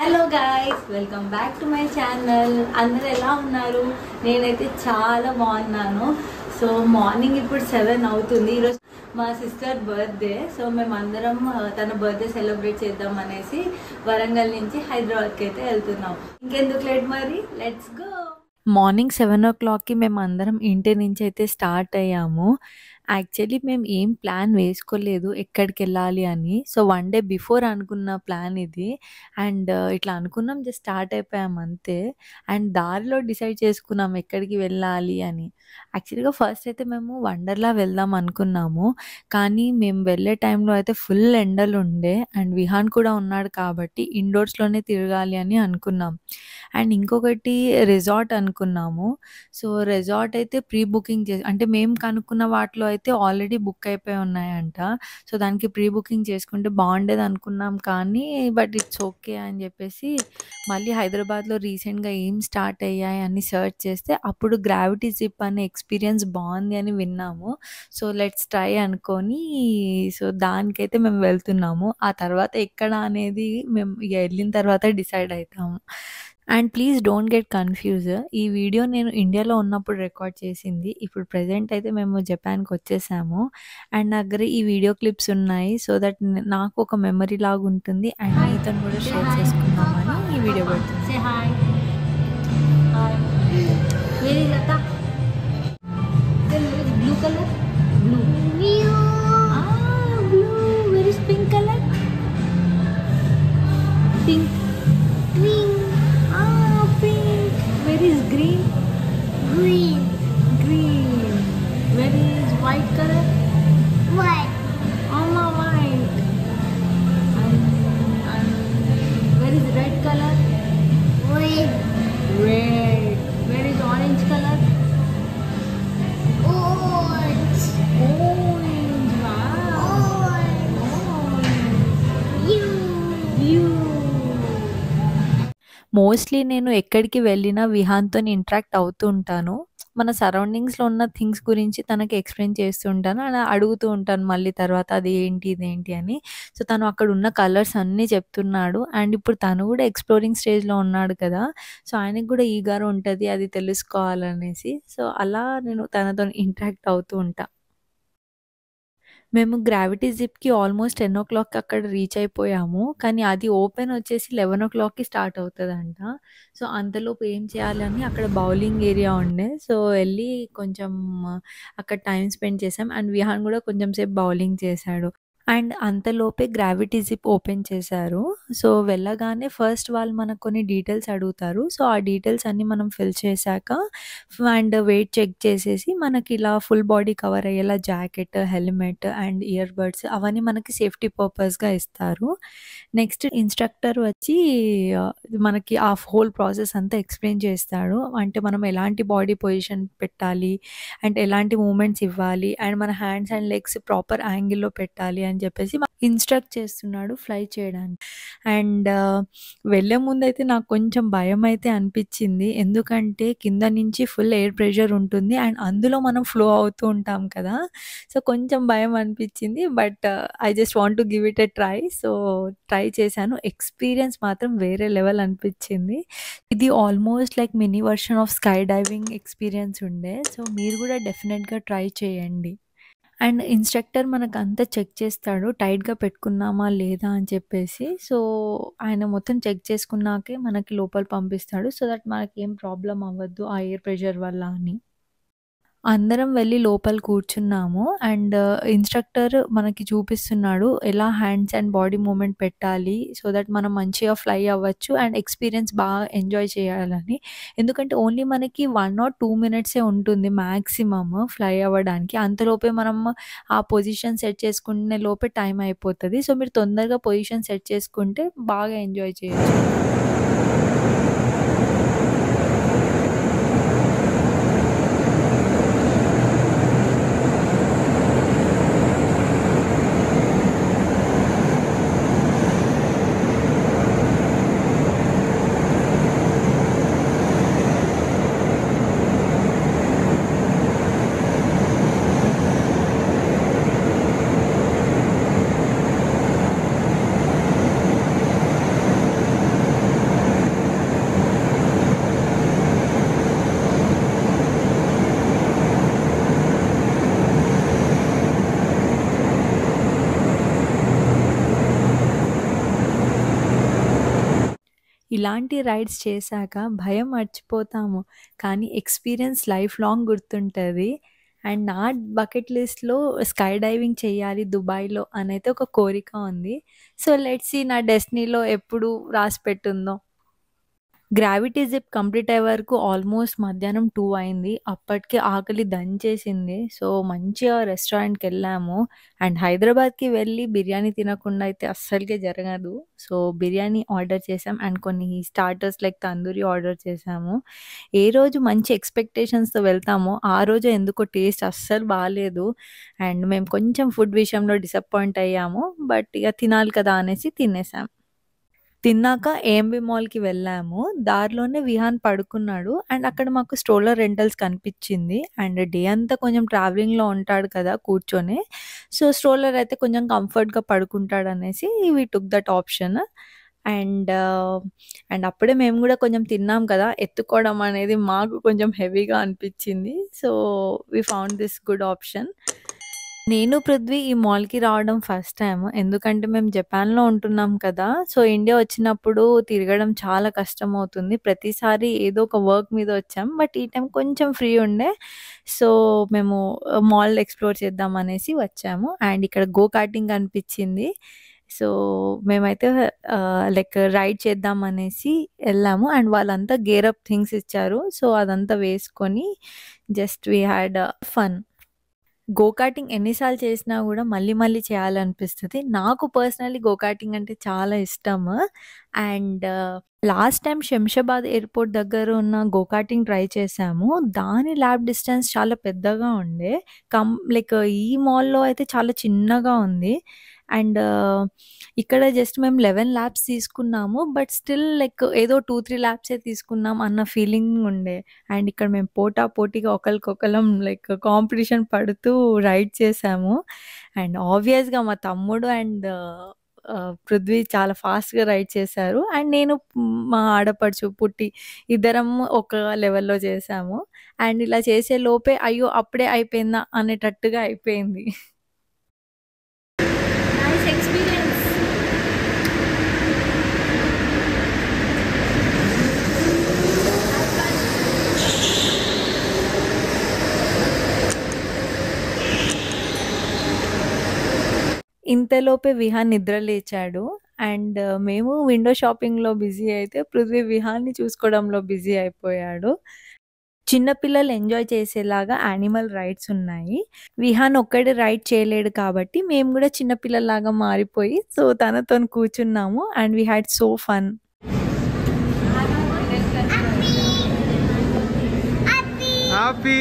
Hello guys, welcome back to my channel. అందరు ఎలా ఉన్నారు? నేనైతే చాలా బాగున్నాను. సో మార్నింగ్ ఇప్పుడు 7 అవుతుంది. ఈరోజు మా సిస్టర్ బర్త్డే. సో మేమందరం తన బర్త్డే సెలబ్రేట్ చేద్దాం అనేసి వరంగల్ నుంచి హైదరాబాద్కి అయితే వెళ్తున్నాం. ఇంకెందుకు లేట్, మరి లెట్స్ గో. మార్నింగ్ 7 o'clockకి మేము అందరం ఇంటి నుంచి అయితే స్టార్ట్ అయ్యాము. యాక్చువల్లీ మేము ఏం ప్లాన్ వేసుకోలేదు ఎక్కడికి వెళ్ళాలి అని. సో 1 డే బిఫోర్ అనుకున్న ప్లాన్ ఇది. అండ్ ఇట్లా అనుకున్నాం, జస్ట్ స్టార్ట్ అయిపోయాం అంతే. అండ్ దారిలో డిసైడ్ చేసుకున్నాం ఎక్కడికి వెళ్ళాలి అని. యాక్చువల్గా ఫస్ట్ అయితే మేము వండర్లా వెళ్దాం అనుకున్నాము. కానీ మేము వెళ్ళే టైంలో అయితే ఫుల్ ఎండలు ఉండే. అండ్ విహాన్ కూడా ఉన్నాడు కాబట్టి ఇండోర్స్లోనే తిరగాలి అని అనుకున్నాం. అండ్ ఇంకొకటి రిసార్ట్ అనుకున్నాము. సో రిసార్ట్ అయితే ప్రీ బుకింగ్ అంటే మేము కనుక్కున్న వాటిలో అయితే ఆల్రెడీ బుక్ అయిపోయి ఉన్నాయంట. సో దానికి ప్రీ బుకింగ్ చేసుకుంటే బాగుండేది అనుకున్నాం, కానీ బట్ ఇట్స్ ఓకే అని చెప్పేసి మళ్ళీ హైదరాబాద్లో రీసెంట్గా ఏం స్టార్ట్ అయ్యాయి అని సెర్చ్ చేస్తే అప్పుడు గ్రావిటీ జిప్ అనే ఎక్స్పీరియన్స్ బాగుంది అని విన్నాము. సో లెట్స్ ట్రై అనుకొని సో దానికైతే మేము వెళ్తున్నాము. ఆ తర్వాత ఎక్కడ అనేది మేము ఇక వెళ్ళిన తర్వాత డిసైడ్ అవుతాము. And please don't get confuse. ఈ వీడియో నేను ఇండియాలో ఉన్నప్పుడు రికార్డ్ చేసింది. ఇప్పుడు ప్రెజెంట్ అయితే మేము జపాన్‌కి వచ్చేసాము. అండ్ నా దగ్గర ఈ వీడియో క్లిప్స్ ఉన్నాయి. సో దట్ నాకు ఒక మెమరీ లాగా ఉంటుంది. అండ్ మీతోని కూడా షేర్ చేసుకుందామని ఈ వీడియో పెడుతున్నాను. Say hi. Hi. Where is Lata? Then where is blue color? Blue. Blue. Ah, blue. Where is pink color? Pink. Pink. Ah, pink. Where is green? Green. Green. Where is white color? White. Mama, white. And where is red color? Red. Red. Where is orange color? Orange. Orange. Wow. Orange. Orange. Blue. Mostly నేను ఎక్కడికి వెళ్ళినా విహాన్‌తోని interact అవుతూ ఉంటాను. మన సరౌండింగ్స్‌లో ఉన్న things గురించి తనకి ఎక్స్‌ప్లెయిన్ చేస్తూ ఉంటాను. అలా అడుగుతూ ఉంటాను మళ్ళీ తర్వాత అది ఏంటి, ఇదేంటి అని. సో తను అక్కడ ఉన్న కలర్స్ అన్నీ చెప్తున్నాడు. అండ్ ఇప్పుడు తను కూడా ఎక్స్‌ప్లోరింగ్ స్టేజ్‌లో ఉన్నాడు కదా! సో ఆయనకి కూడా ఈగర్ ఉంటది అది తెలుసుకోవాలనేసి. సో అలా నేను తనతోని ఇంటరాక్ట్ అవుతూ ఉంటా. మేము గ్రావిటీ జిప్‌కి ఆల్మోస్ట్ 10 o'clock అక్కడ రీచ్ అయిపోయాము. కానీ అది ఓపెన్ వచ్చేసి 11 o'clockకి స్టార్ట్ అవుతదంట. సో అంతలోపు ఏం చేయాలని అక్కడ బౌలింగ్ ఏరియా ఉండే. సో ఎళ్లి కొంచెం అక్కడ టైమ్ స్పెండ్ చేసాం. అండ్ విహాన్ కూడా కొంచెం సేపు బౌలింగ్ చేశాడు. అండ్ అంతలోపే గ్రావిటీ జిప్ ఓపెన్ చేశారు. సో వెళ్ళగానే ఫస్ట్ వాళ్ళు మనకు కొన్ని డీటెయిల్స్ అడుగుతారు. సో ఆ డీటెయిల్స్ అన్నీ మనం ఫిల్ చేశాక అండ్ వెయిట్ చెక్ చేసేసి మనకి ఇలా ఫుల్ బాడీ కవర్ అయ్యేలా jacket, helmet and ear buds అవన్నీ మనకి సేఫ్టీ పర్పస్‌గా ఇస్తారు. నెక్స్ట్ ఇన్‌స్ట్రక్టర్ వచ్చి మనకి ఆ హోల్ ప్రాసెస్ అంతా ఎక్స్‌ప్లెయిన్ చేస్తాడు. అంటే మనం ఎలాంటి బాడీ పొజిషన్ పెట్టాలి, అండ్ ఎలాంటి మూవ్‌మెంట్స్ ఇవ్వాలి, అండ్ మన హ్యాండ్స్ అండ్ లెగ్స్ ప్రాపర్ యాంగిల్‌లో పెట్టాలి అని చెప్పేసి ఇన్‌స్ట్రక్ట్ చేస్తున్నాడు ఫ్లై చేయడానికి. అండ్ వెళ్ళే ముందైతే నాకు కొంచెం భయమైతే అనిపిచ్చింది. ఎందుకంటే కింద నుంచి ఫుల్ ఎయిర్ ప్రెషర్ ఉంటుంది. అండ్ అందులో మనం ఫ్లో అవుతూ ఉంటాం కదా! సో కొంచెం భయం అనిపిచ్చింది. But I just want to give it a try. So try చేశాను. ఎక్స్‌పీరియన్స్ మాత్రం వేరే లెవెల్ అనిపిచ్చింది. ఇది almost like mini version of sky diving experience ఉండే. సో మీరు కూడా డెఫినెట్‌గా ట్రై చేయండి. అండ్ ఇన్‌స్ట్రక్టర్ మనకంతా చెక్ చేస్తాడు. టైట్‌గా పెట్టుకున్నామా లేదా అని చెప్పేసి. సో ఆయన మొత్తం చెక్ చేసుకున్నాకే మనకి లోపల పంపిస్తాడు. సో దట్ మనకేం ప్రాబ్లమ్ అవ్వద్దు ఆ ఎయిర్ ప్రెషర్ వల్ల అని. అందరం వెళ్లి లోపల కూర్చున్నాము. అండ్ ఇన్‌స్ట్రక్టర్ మనకి చూపిస్తున్నాడు ఎలా హ్యాండ్స్ అండ్ బాడీ మూవ్‌మెంట్ పెట్టాలి. సో దట్ మనం మంచిగా ఫ్లై అవ్వచ్చు అండ్ ఎక్స్‌పీరియన్స్ బాగా ఎంజాయ్ చేయాలని. ఎందుకంటే ఓన్లీ మనకి 1 or 2 మినిట్సే ఉంటుంది మాక్సిమమ్ ఫ్లై అవ్వడానికి. అంతలోపే మనం ఆ పొజిషన్ సెట్ చేసుకునే లోపే టైం అయిపోతది. సో మీరు తొందరగా పొజిషన్ సెట్ చేసుకుంటే బాగా ఎంజాయ్ చేయొచ్చు. ఇలాంటి రైడ్స్ చేశాక భయం మర్చిపోతాము. కానీ ఎక్స్‌పీరియన్స్ లైఫ్ లాంగ్ గుర్తుంటది. అండ్ నా బకెట్ లిస్ట్‌లో స్కై డైవింగ్ చేయాలి దుబాయ్‌లో అనైతే ఒక కోరిక ఉంది. సో, లెట్స్ సీ నా డెస్టినీలో ఎప్పుడు రాసిపెట్టుందో. గ్రావిటీ జిప్ కంప్లీట్ అయ్యే వరకు ఆల్మోస్ట్ మధ్యాహ్నం 2 అయింది. అప్పటికే ఆకలి దంచేసింది. సో, మంచిగా రెస్టారెంట్‌కెళ్ళాము. అండ్ హైదరాబాద్‌కి వెళ్ళి బిర్యానీ తినకుండా అయితే అస్సలకే జరగదు. సో, బిర్యానీ ఆర్డర్ చేసాం. అండ్ కొన్ని స్టార్టర్స్ లైక్ తందూరి ఆర్డర్ చేసాము. ఏ రోజు మంచి ఎక్స్‌పెక్టేషన్స్‌తో వెళ్తామో, ఆ రోజు ఎందుకో టేస్ట్ అస్సలు బాలేదు. అండ్ మేము కొంచెం ఫుడ్ విషయంలో డిసప్పాయింట్ అయ్యాము. బట్ ఇగ తినాలి కదా అనేసి తినేసాం. తిన్నాక ఏఎంబీ మాల్‌కి వెళ్ళాము. దారిలోనే విహాన్ పడుకున్నాడు. అండ్ అక్కడ మాకు స్ట్రోలర్ రెంటల్స్ కనిపిచ్చింది. అండ్ డే అంతా కొంచెం ట్రావెలింగ్‌లో ఉంటాడు కదా కూర్చొని. సో, స్ట్రోలర్ అయితే కొంచెం కంఫర్ట్‌గా పడుకుంటాడనేసి we took that option. And and అప్పుడే మేము గూడా కొంచెం తిన్నాం కదా! ఎత్తుకోవడం అనేది మాకు కొంచెం హెవీగా అనిపిచ్చింది. So, we found this good option. నేను, పృథ్వీ ఈ మాల్‌కి రావడం ఫస్ట్ టైమ్. ఎందుకంటే మేము జపాన్‌లో ఉంటున్నాం కదా! సో, ఇండియా వచ్చినప్పుడు తిరగడం చాలా కష్టమవుతుంది. ప్రతిసారి ఏదో ఒక వర్క్ మీద వచ్చాం. బట్ ఈ టైం కొంచెం ఫ్రీ ఉండే. సో, మేము మాల్ ఎక్స్‌ప్లోర్ చేద్దాం అనేసి వచ్చాము. అండ్ ఇక్కడ గో కార్టింగ్ కనిపిచ్చింది. సో, మేమైతే లైక్ రైడ్ చేద్దాం అనేసి ఎళ్ళాము. అండ్ వాళ్ళంతా గేర్ అప్ థింగ్స్ ఇచ్చారు. సో, అదంతా వేసుకొని just we had fun. Go karting ఎన్ని సార్లు చేసినా గూడా మళ్ళీ మళ్ళీ చేయాలనిపిస్తది. నాకు పర్సనల్లీ గో కార్టింగ్ అంటే చాలా ఇష్టము. And last time Shamshabad airport దగ్గర ఉన్న గో కార్టింగ్ ట్రై చేశాము. దాని ల్యాబ్ డిస్టెన్స్ చాలా పెద్దగా ఉండే. లైక్ ఈ మాల్‌లో అయితే చాలా చిన్నగా ఉంది. అండ్ ఇక్కడ జస్ట్ మేము 11 ల్యాబ్స్ తీసుకున్నాము. బట్ స్టిల్ లైక్ ఏదో 2, 3 ల్యాబ్సే తీసుకున్నాం అన్న ఫీలింగ్ ఉండే. అండ్ ఇక్కడ మేము పోటాపోటీగా ఒకళ్ళకొకళ్ళం లైక్ కాంపిటీషన్ పడుతూ రైడ్ చేశాము. అండ్ ఆబ్వియస్‌గా మా తమ్ముడు అండ్ పృథ్వీ చాలా ఫాస్ట్‌గా రైడ్ చేశారు. అండ్ నేను మా ఆడపడుచు పుట్టి ఇద్దరం ఒక లెవెల్‌లో చేశాము. అండ్ ఇలా చేసే లోపే అయ్యో! అప్పుడే అయిపోయిందా అనేటట్టుగా అయిపోయింది. Nice experience. ఇంతలోపే విహాన్ నిద్ర లేచాడు. అండ్ మేము విండో షాపింగ్‌లో బిజీ అయితే పృథ్వీ విహాన్‌ని చూసుకోవడంలో బిజీ అయిపోయాడు. చిన్న పిల్లలు ఎంజాయ్ చేసేలాగా యానిమల్ రైడ్స్ ఉన్నాయి. విహాన్ ఒక్కడే రైడ్ చేయలేడు కాబట్టి మేము గూడా చిన్న పిల్లల్లాగా మారిపోయి సో, తనతోని కూర్చున్నాము. And we had so fun. Happy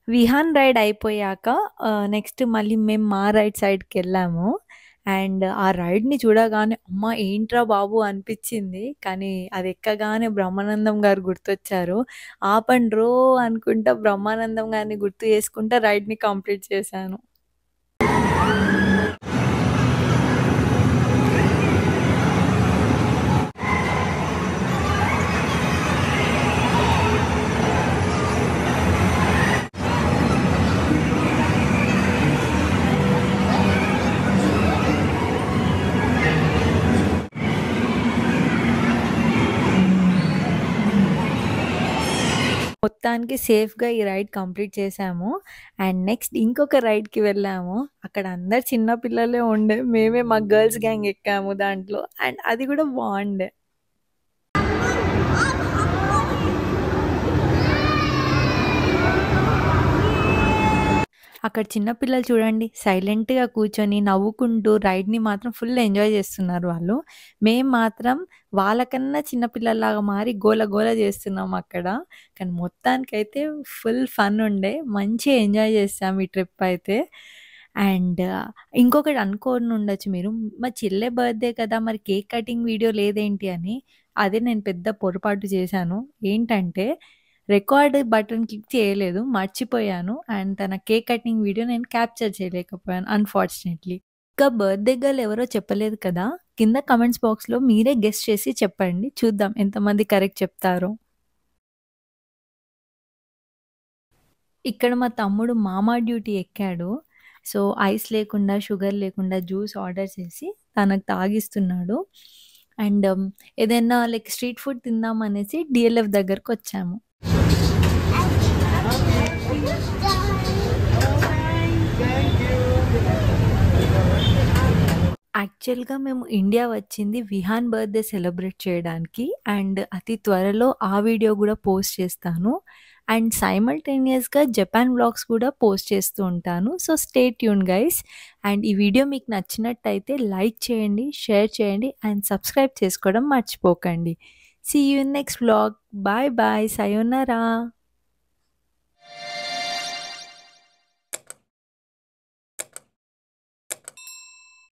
Vihan ride అయిపోయాక నెక్స్ట్ మళ్ళీ మేము మా రైడ్ సైడ్‌కెళ్ళాము. అండ్ ఆ రైడ్‌ని చూడగానే అమ్మ! ఏంట్రా బాబు అనిపిచ్చింది. కానీ అది ఎక్కగానే బ్రహ్మానందం గారు గుర్తొచ్చారు. ఆపండ్రో అనుకుంటా బ్రహ్మానందం గారిని గుర్తు చేసుకుంటా రైడ్‌ని కంప్లీట్ చేశాను. మొత్తానికి సేఫ్‌గా ఈ రైడ్ కంప్లీట్ చేశాము. అండ్ నెక్స్ట్ ఇంకొక రైడ్‌కి వెళ్ళాము. అక్కడ అందరు చిన్న పిల్లలే ఉండే. మేమే మా గర్ల్స్ గ్యాంగ్ ఎక్కాము దాంట్లో. అండ్ అది కూడా బావుండే. అక్కడ చిన్న పిల్లలు చూడండి సైలెంట్‌గా కూర్చొని నవ్వుకుంటూ రైడ్‌ని మాత్రం ఫుల్ ఎంజాయ్ చేస్తున్నారు వాళ్ళు. మేము మాత్రం వాళ్ళకన్నా చిన్న పిల్లల్లాగా మారి గోల గోల చేస్తున్నాం అక్కడ. కానీ మొత్తానికైతే ఫుల్ ఫన్ ఉండే. మంచిగా ఎంజాయ్ చేసాం ఈ ట్రిప్ అయితే. అండ్ ఇంకొకటి అనుకోని ఉండొచ్చు మీరు. మా చెల్లె బర్త్‌డే కదా! మరి కేక్ కటింగ్ వీడియో లేదేంటి అని. అదే నేను పెద్ద పొరపాటు చేశాను. ఏంటంటే రికార్డ్ బటన్ క్లిక్ చేయలేదు. మర్చిపోయాను. అండ్ తన కేక్ కటింగ్ వీడియో నేను క్యాప్చర్ చేయలేకపోయాను అన్‌ఫార్చునేట్‌లీ. ఇంకా బర్త్‌డే గర్ల్ ఎవరో చెప్పలేదు కదా! కింద కామెంట్స్ బాక్స్‌లో మీరే గెస్ చేసి చెప్పండి. చూద్దాం ఎంతమంది కరెక్ట్ చెప్తారో. ఇక్కడ మా తమ్ముడు మామా డ్యూటీ ఎక్కాడు. సో, ఐస్ లేకుండా, షుగర్ లేకుండా జ్యూస్ ఆర్డర్ చేసి తనకు తాగిస్తున్నాడు. అండ్ ఏదైనా లైక్ స్ట్రీట్ ఫుడ్ తిందామనేసి డిఎల్ఎఫ్ దగ్గరకొచ్చాము. యాక్చువల్‌గా మేము ఇండియా వచ్చింది విహాన్ బర్త్‌డే సెలబ్రేట్ చేయడానికి. అండ్ అతి త్వరలో ఆ వీడియో గూడా పోస్ట్ చేస్తాను. అండ్ సైమల్టేనియస్‌గా జపాన్ వ్లాగ్స్ కూడా పోస్ట్ చేస్తూ ఉంటాను. So stay tune guys. And ఈ వీడియో మీకు నచ్చినట్టయితే లైక్ చేయండి, షేర్ చేయండి అండ్ సబ్స్క్రైబ్ చేసుకోవడం మర్చిపోకండి. See you in next vlog. Bye bye. సయోనారా.